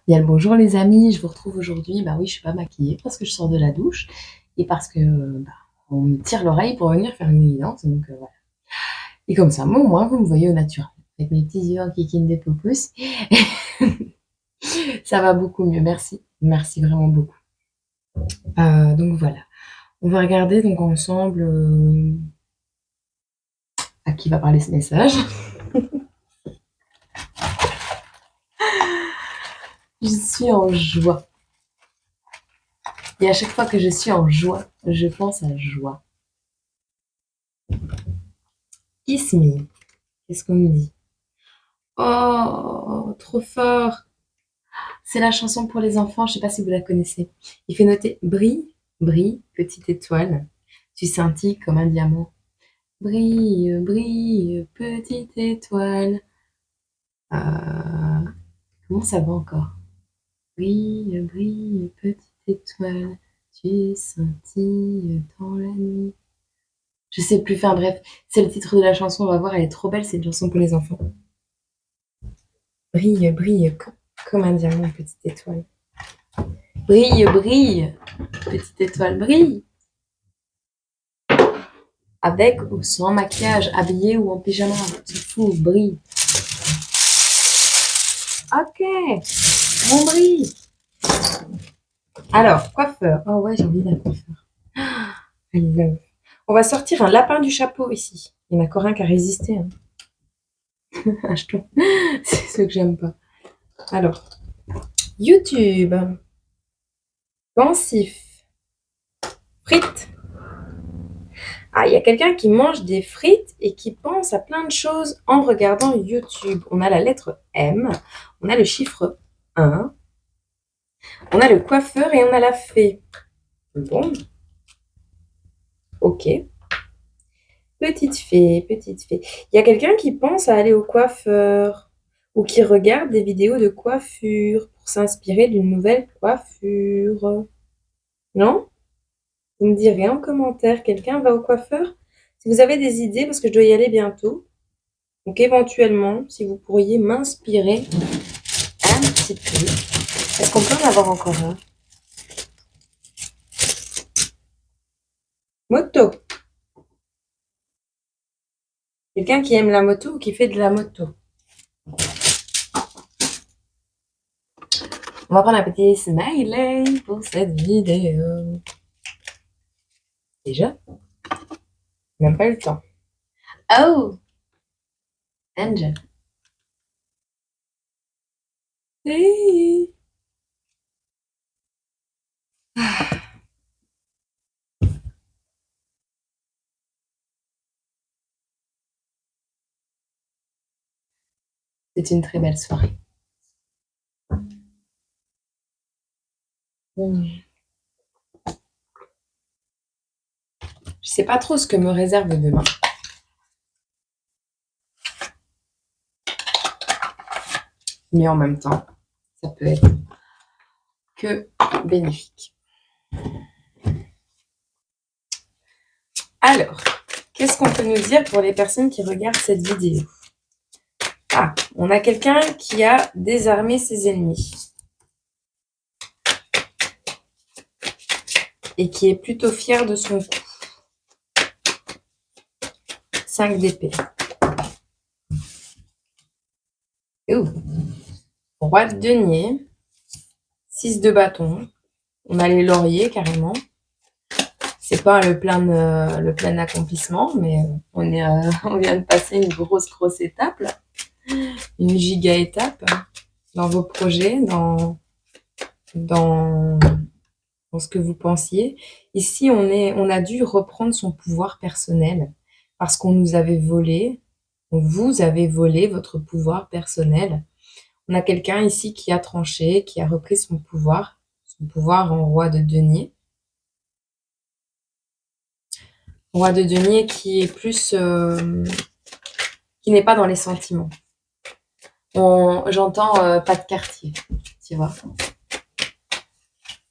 Bien le bonjour les amis, je vous retrouve aujourd'hui. Bah oui, je suis pas maquillée parce que je sors de la douche et parce que on me tire l'oreille pour venir faire une évidence. Donc voilà. Et comme ça, moi, au moins, vous me voyez au naturel. Avec mes petits yeux en kikine de poupous. Ça va beaucoup mieux, merci. Merci vraiment beaucoup. Donc voilà. On va regarder donc ensemble à qui va parler ce message. Je suis en joie. Et à chaque fois que je suis en joie, je pense à joie. Ismi, qu'est-ce qu'on me dit? Oh, trop fort! C'est la chanson pour les enfants, je sais pas si vous la connaissez. Il fait noter brille, brille, petite étoile. Tu scintilles comme un diamant. Brille, brille, petite étoile. Euh, comment ça va encore? Brille, brille, petite étoile. Tu scintilles dans la nuit. Je sais plus, enfin bref, c'est le titre de la chanson, on va voir, elle est trop belle, c'est une chanson pour les enfants. Brille, brille, comme un diamant, petite étoile. Brille, brille, petite étoile, brille. Avec ou sans maquillage, habillé ou en pyjama, tu fous, brille. Ok, mon brille. Alors, coiffeur. Oh ouais, j'ai envie d'un coiffeur. I love. On va sortir un lapin du chapeau ici. Il n'y en a qu'un qui a résisté. Hein. Achetons. C'est ce que j'aime pas. Alors, YouTube. Pensif. Frites. Ah, il y a quelqu'un qui mange des frites et qui pense à plein de choses en regardant YouTube. On a la lettre M, on a le chiffre 1, on a le coiffeur et on a la fée. Bon, ok. Petite fée, petite fée. Il y a quelqu'un qui pense à aller au coiffeur ou qui regarde des vidéos de coiffure pour s'inspirer d'une nouvelle coiffure. Non? Vous me direz en commentaire, quelqu'un va au coiffeur? Si vous avez des idées, parce que je dois y aller bientôt, donc éventuellement, si vous pourriez m'inspirer un petit peu. Est-ce qu'on peut en avoir encore un? Moto. Quelqu'un qui aime la moto ou qui fait de la moto. On va prendre un petit smiley pour cette vidéo. Déjà? On n'a pas eu le temps. Oh! Angel. Hey. C'est une très belle soirée. Je sais pas trop ce que me réserve demain. Mais en même temps, ça peut être que bénéfique. Alors, qu'est-ce qu'on peut nous dire pour les personnes qui regardent cette vidéo? Ah, on a quelqu'un qui a désarmé ses ennemis. Et qui est plutôt fier de son coup. 5 d'épée. Ouh. Roi de denier. 6 de bâton. On a les lauriers carrément. C'est pas le plein accomplissement, mais on vient de passer une grosse étape, là. Une giga étape dans vos projets, dans ce que vous pensiez. Ici, on a dû reprendre son pouvoir personnel parce qu'on nous avait volé, vous avez volé votre pouvoir personnel. On a quelqu'un ici qui a tranché, qui a repris son pouvoir en roi de denier. Roi de denier qui est plus, qui n'est pas dans les sentiments. J'entends pas de quartier, tu vois.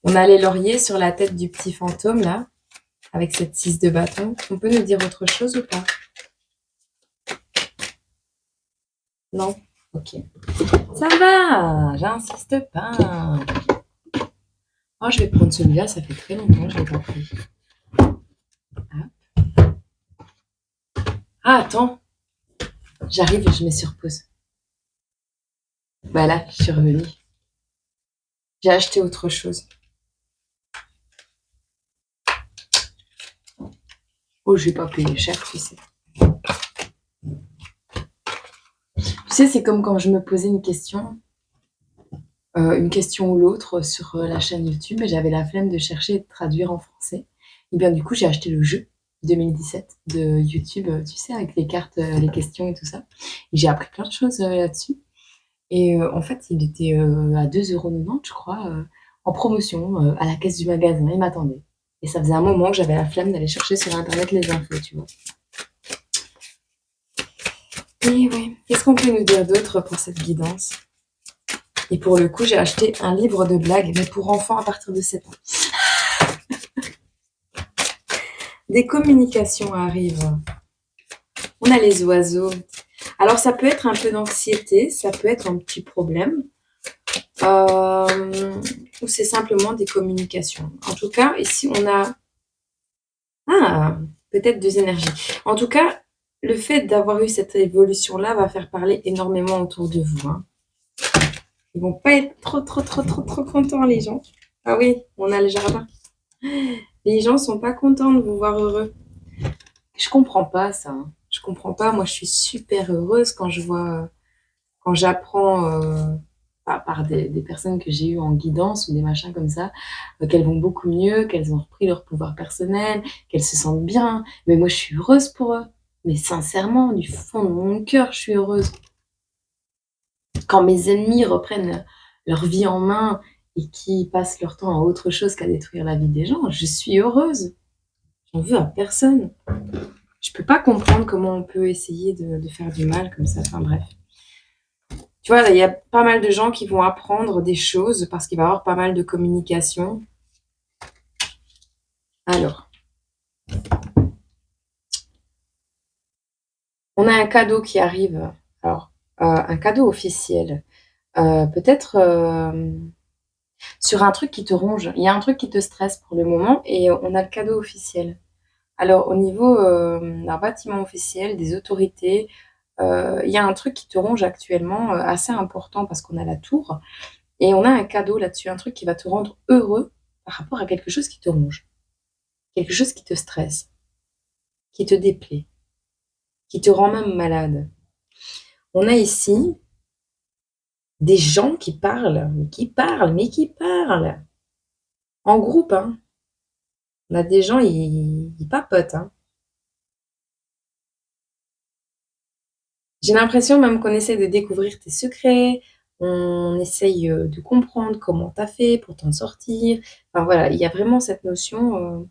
On a les lauriers sur la tête du petit fantôme là, avec cette 6 de bâton. On peut nous dire autre chose ou pas? Non? Ok. Ça va, j'insiste pas. Oh, je vais prendre celui-là, ça fait très longtemps que je l'ai pas pris. Ah, attends, j'arrive, je mets sur pause. Voilà, je suis revenue. J'ai acheté autre chose. Oh, je vais pas payer cher, tu sais. Tu sais, c'est comme quand je me posais une question ou l'autre sur la chaîne YouTube et j'avais la flemme de chercher et de traduire en français. Et bien, du coup, j'ai acheté le jeu 2017 de YouTube, tu sais, avec les cartes, les questions et tout ça. Et j'ai appris plein de choses là-dessus. Et en fait, il était à 2,90 €, je crois, en promotion à la caisse du magasin. Il m'attendait. Et ça faisait un moment que j'avais la flemme d'aller chercher sur Internet les infos, tu vois. Et ouais, qu'est-ce qu'on peut nous dire d'autre pour cette guidance? Et pour le coup, j'ai acheté un livre de blagues, mais pour enfants à partir de 7 ans. Des communications arrivent. On a les oiseaux. Alors, ça peut être un peu d'anxiété, ça peut être un petit problème, ou c'est simplement des communications. En tout cas, ici, on a peut-être 2 énergies. En tout cas, le fait d'avoir eu cette évolution-là va faire parler énormément autour de vous, hein. Ils vont pas être trop contents, les gens. Ah oui, on a le jardin. Les gens sont pas contents de vous voir heureux. Je comprends pas ça, hein. Je comprends pas. Moi, je suis super heureuse quand je vois, quand j'apprends par des personnes que j'ai eues en guidance ou des machins comme ça, qu'elles vont beaucoup mieux, qu'elles ont repris leur pouvoir personnel, qu'elles se sentent bien. Mais moi, je suis heureuse pour eux. Mais sincèrement, du fond de mon cœur, je suis heureuse. Quand mes ennemis reprennent leur vie en main et qui passent leur temps à autre chose qu'à détruire la vie des gens, je suis heureuse. J'en veux à personne. Je peux pas comprendre comment on peut essayer de faire du mal comme ça. Enfin bref. Tu vois, il y a pas mal de gens qui vont apprendre des choses parce qu'il va y avoir pas mal de communication. Alors, on a un cadeau qui arrive. Alors, un cadeau officiel. Peut-être sur un truc qui te ronge. Il y a un truc qui te stresse pour le moment et on a le cadeau officiel. Alors, au niveau d'un bâtiment officiel, des autorités, il y a un truc qui te ronge actuellement, assez important parce qu'on a la tour et on a un cadeau là-dessus, un truc qui va te rendre heureux par rapport à quelque chose qui te ronge, quelque chose qui te stresse, qui te déplaît, qui te rend même malade. On a ici des gens qui parlent, qui parlent, en groupe, hein. On a des gens, ils papotent, hein. J'ai l'impression même qu'on essaie de découvrir tes secrets, on essaye de comprendre comment tu as fait pour t'en sortir. Enfin voilà, il y a vraiment cette notion,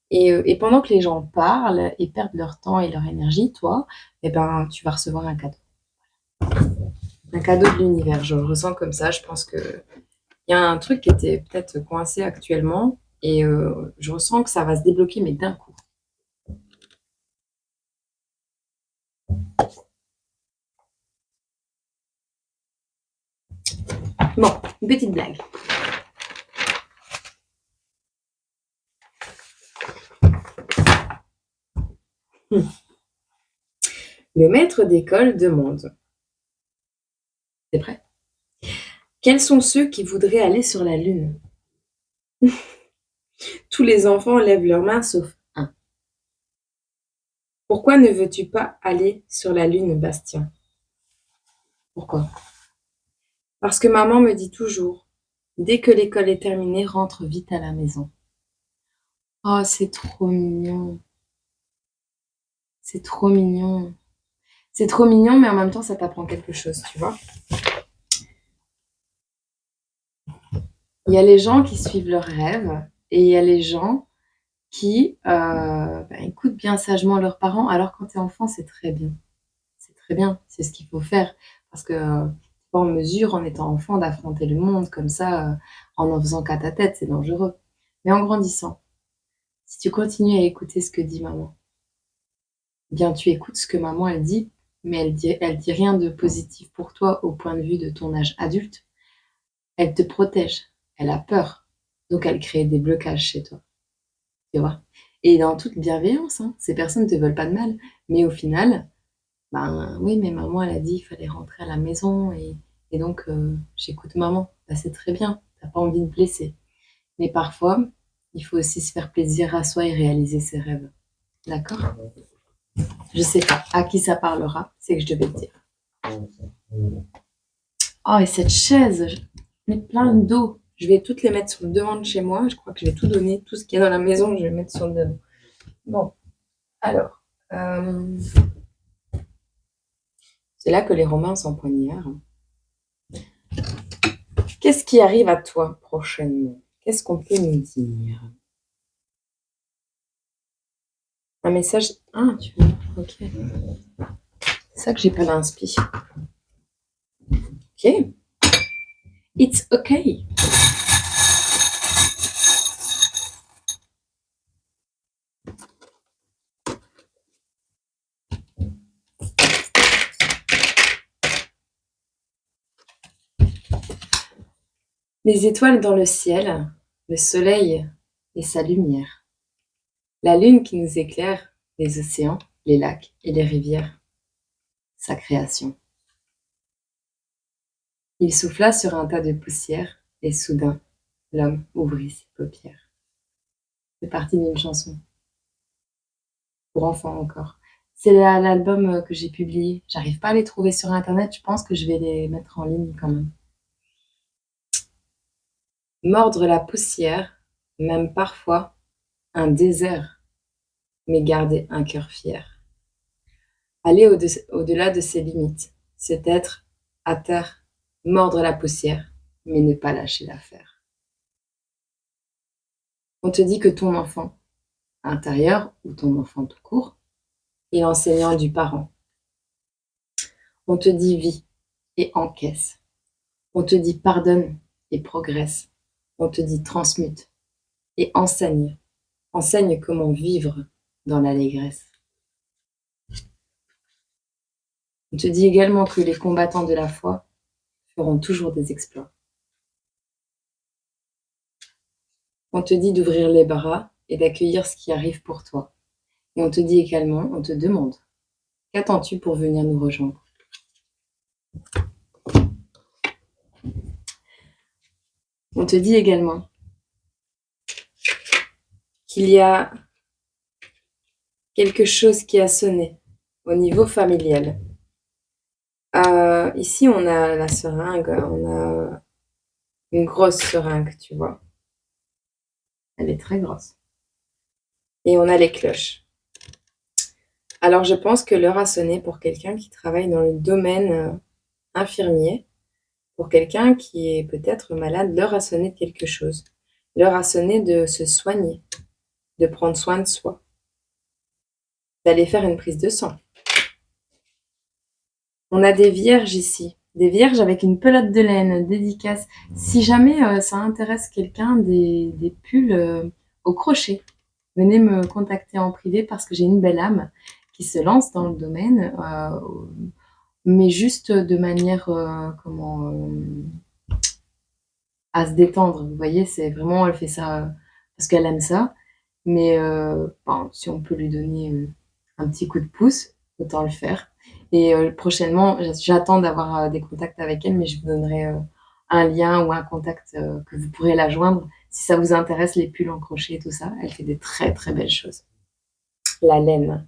et pendant que les gens parlent et perdent leur temps et leur énergie, toi, eh ben, tu vas recevoir un cadeau. Un cadeau de l'univers, je le ressens comme ça. Je pense qu'il y a un truc qui était peut-être coincé actuellement et je ressens que ça va se débloquer, mais d'un coup. Bon, une petite blague. Le maître d'école demande. T'es prêt? Quels sont ceux qui voudraient aller sur la Lune? Tous les enfants lèvent leurs mains sauf un. Pourquoi ne veux-tu pas aller sur la Lune, Bastien? Pourquoi? Parce que maman me dit toujours, dès que l'école est terminée, rentre vite à la maison. Oh, c'est trop mignon. C'est trop mignon. C'est trop mignon, mais en même temps, ça t'apprend quelque chose, tu vois. Il y a les gens qui suivent leurs rêves et il y a les gens qui écoutent bien sagement leurs parents. Alors, quand tu es enfant, c'est très bien. C'est très bien, c'est ce qu'il faut faire. Parce que tu n'es pas en mesure, en étant enfant, d'affronter le monde comme ça, en faisant qu'à ta tête, c'est dangereux. Mais en grandissant, si tu continues à écouter ce que dit maman, eh bien tu écoutes ce que maman elle dit mais elle dit rien de positif pour toi au point de vue de ton âge adulte. Elle te protège, elle a peur, donc elle crée des blocages chez toi, tu vois. Et dans toute bienveillance, hein, ces personnes ne te veulent pas de mal, mais au final, ben oui, mais maman, elle a dit qu'il fallait rentrer à la maison et donc j'écoute maman. Ben, c'est très bien, t'as pas envie de blesser. Mais parfois, il faut aussi se faire plaisir à soi et réaliser ses rêves. D'accord? Je sais pas à qui ça parlera, c'est que je devais te dire. Oh, et cette chaise, je mets plein d'eau. Je vais toutes les mettre sur le devant de chez moi. Je crois que je vais tout donner, tout ce qu'il y a dans la maison, je vais mettre sur le devant. Bon, alors, c'est là que les Romains s'empoignèrent. Qu'est-ce qui arrive à toi prochainement? Qu'est-ce qu'on peut nous dire? Un message. Ah, tu veux. Ok. C'est ça que j'ai pas l'inspi. Ok. It's okay. Les étoiles dans le ciel, le soleil et sa lumière, la lune qui nous éclaire, les océans, les lacs et les rivières, sa création. Il souffla sur un tas de poussière et soudain, l'homme ouvrit ses paupières. C'est parti d'une chanson, pour enfants encore. C'est l'album que j'ai publié. J'arrive pas à les trouver sur internet, je pense que je vais les mettre en ligne quand même. Mordre la poussière, même parfois un désert, mais garder un cœur fier. Aller au-delà de ses limites, c'est être à terre, mordre la poussière, mais ne pas lâcher l'affaire. On te dit que ton enfant intérieur ou ton enfant tout court est l'enseignant du parent. On te dit vis et encaisse. On te dit pardonne et progresse. On te dit transmute et enseigne. Enseigne comment vivre dans l'allégresse. On te dit également que les combattants de la foi feront toujours des exploits. On te dit d'ouvrir les bras et d'accueillir ce qui arrive pour toi. Et on te dit également, on te demande, qu'attends-tu pour venir nous rejoindre? On te dit également qu'il y a quelque chose qui a sonné au niveau familial. Ici, on a la seringue, on a une grosse seringue, tu vois. Elle est très grosse. Et on a les cloches. Alors, je pense que l'heure a sonné pour quelqu'un qui travaille dans le domaine infirmier, pour quelqu'un qui est peut-être malade, l'heure a sonné de quelque chose. L'heure a sonné de se soigner, de prendre soin de soi, d'aller faire une prise de sang. On a des vierges ici, des vierges avec une pelote de laine, dédicace. Si jamais ça intéresse quelqu'un, des pulls au crochet, venez me contacter en privé parce que j'ai une belle âme qui se lance dans le domaine, mais juste de manière, à se détendre. Vous voyez, c'est vraiment, elle fait ça parce qu'elle aime ça. Mais si on peut lui donner un petit coup de pouce, autant le faire. Et prochainement, j'attends d'avoir des contacts avec elle, mais je vous donnerai un lien ou un contact que vous pourrez la joindre. Si ça vous intéresse, les pulls en crochet et tout ça, elle fait des très très belles choses. La laine.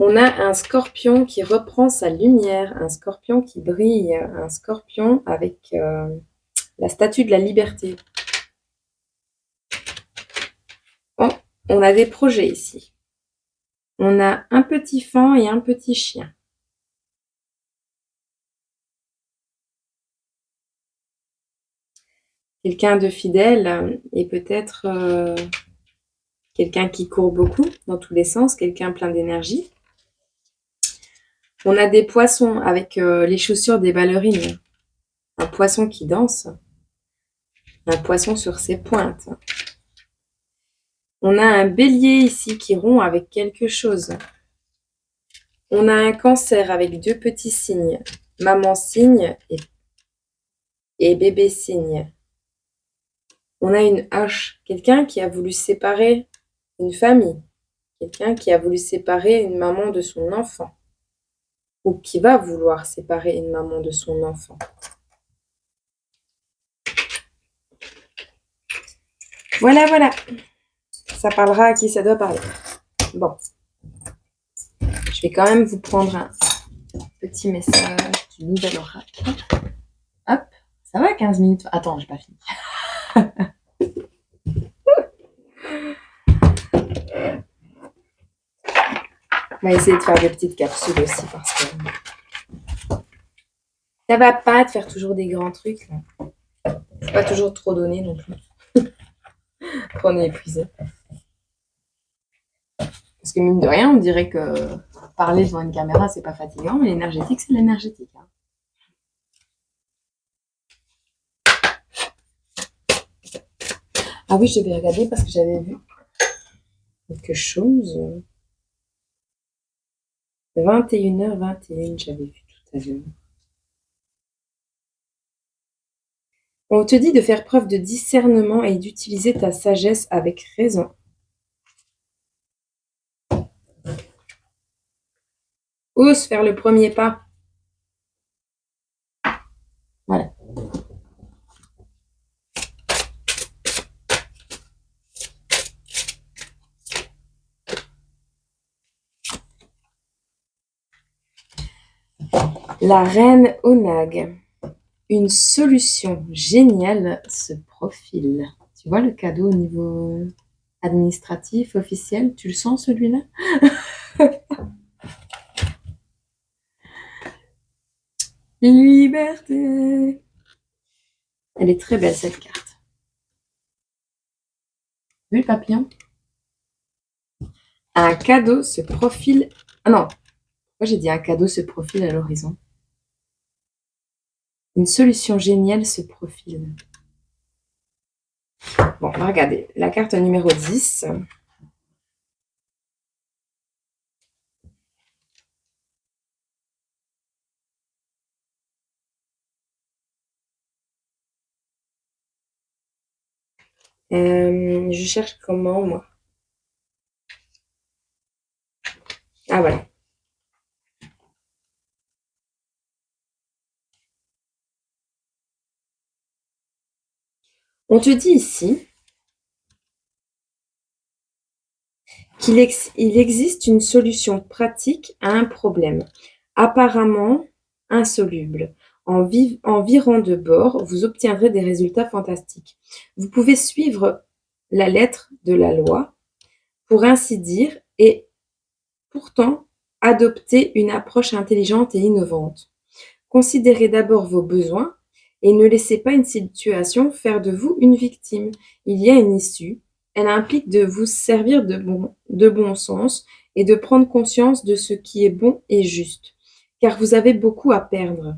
On a un scorpion qui reprend sa lumière, un scorpion qui brille, un scorpion avec la statue de la liberté. Oh, on a des projets ici. On a un petit faon et un petit chien. Quelqu'un de fidèle et peut-être quelqu'un qui court beaucoup dans tous les sens, quelqu'un plein d'énergie. On a des poissons avec les chaussures des ballerines. Un poisson qui danse. Un poisson sur ses pointes. On a un bélier ici qui rompt avec quelque chose. On a un cancer avec 2 petits signes. Maman cygne et bébé cygne. On a une hache. Quelqu'un qui a voulu séparer une famille. Quelqu'un qui a voulu séparer une maman de son enfant. Ou qui va vouloir séparer une maman de son enfant. Voilà, voilà. Ça parlera à qui ça doit parler. Bon. Je vais quand même vous prendre un petit message du nouvel oracle. Hop. Ça va, 15 minutes. Attends, j'ai pas fini. On va essayer de faire des petites capsules aussi parce que ça va pas de faire toujours des grands trucs. Faut pas toujours trop donner non plus. Après, on est épuisé. Parce que mine de rien, on dirait que parler devant une caméra, c'est pas fatigant, mais l'énergétique, c'est l'énergétique. Hein. Ah oui, je devais regarder parce que j'avais vu quelque chose. 21h21, j'avais vu tout à l'heure. On te dit de faire preuve de discernement et d'utiliser ta sagesse avec raison. Ose faire le premier pas. Voilà. La reine Onag. Une solution géniale se profile. Tu vois le cadeau au niveau administratif, officiel, tu le sens celui-là? Liberté. Elle est très belle cette carte. Vu le papillon? Un cadeau se profile. Ah non, moi j'ai dit un cadeau se profile à l'horizon. Une solution géniale se profile. Bon, on va regarder. La carte numéro 10. Je cherche comment, moi. Ah, voilà. On te dit ici qu'il existe une solution pratique à un problème, apparemment insoluble. En virant de bord, vous obtiendrez des résultats fantastiques. Vous pouvez suivre la lettre de la loi, pour ainsi dire, et pourtant adopter une approche intelligente et innovante. Considérez d'abord vos besoins et ne laissez pas une situation faire de vous une victime. Il y a une issue. Elle implique de vous servir de bon sens et de prendre conscience de ce qui est bon et juste, car vous avez beaucoup à perdre.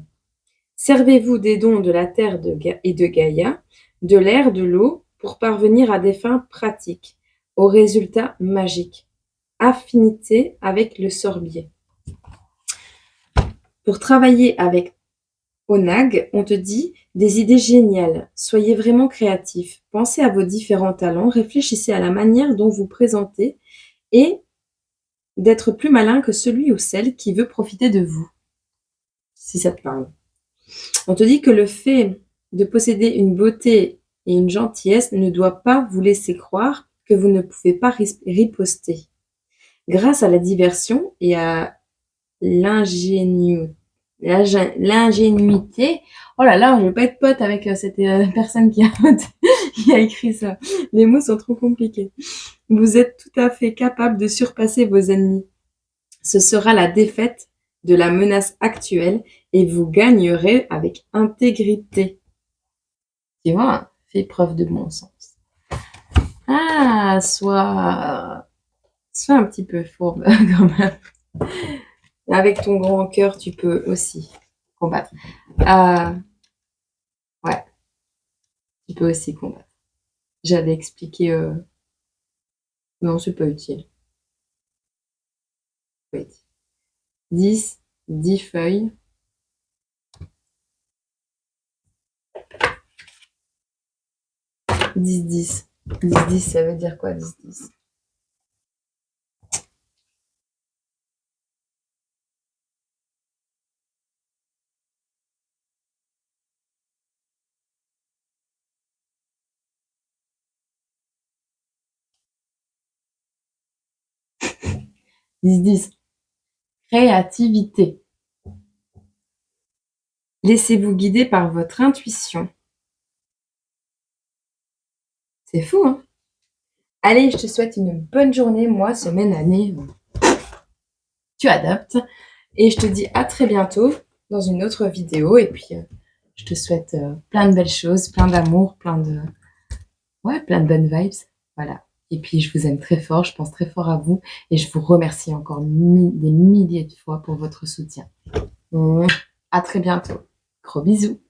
Servez-vous des dons de la terre et de Gaïa, de l'air, de l'eau, pour parvenir à des fins pratiques, aux résultats magiques. Affinité avec le sorbier. Pour travailler avec Onag, on te dit des idées géniales. Soyez vraiment créatif. Pensez à vos différents talents, réfléchissez à la manière dont vous présentez et d'être plus malin que celui ou celle qui veut profiter de vous, si ça te parle. On te dit que le fait de posséder une beauté et une gentillesse ne doit pas vous laisser croire que vous ne pouvez pas riposter. Grâce à la diversion et à l'ingénuité. Oh là là, je veux pas être pote avec cette personne qui a écrit ça. Les mots sont trop compliqués. Vous êtes tout à fait capable de surpasser vos ennemis. Ce sera la défaite de la menace actuelle et vous gagnerez avec intégrité. Tu vois, fais preuve de bon sens. Ah, sois un petit peu fourbe quand même. Avec ton grand cœur, tu peux aussi combattre. Ouais, tu peux aussi combattre. J'avais expliqué, non, c'est pas utile. 10, 10 feuilles. 10, 10. 10, 10, ça veut dire quoi, 10, 10? Dix, 10. Créativité. Laissez-vous guider par votre intuition. C'est fou, hein? Allez, je te souhaite une bonne journée, mois, semaine, année. Tu adaptes. Et je te dis à très bientôt dans une autre vidéo. Et puis, je te souhaite plein de belles choses, plein d'amour, plein de bonnes vibes. Voilà. Et puis, je vous aime très fort, je pense très fort à vous. Et je vous remercie encore des milliers de fois pour votre soutien. À très bientôt. Gros bisous.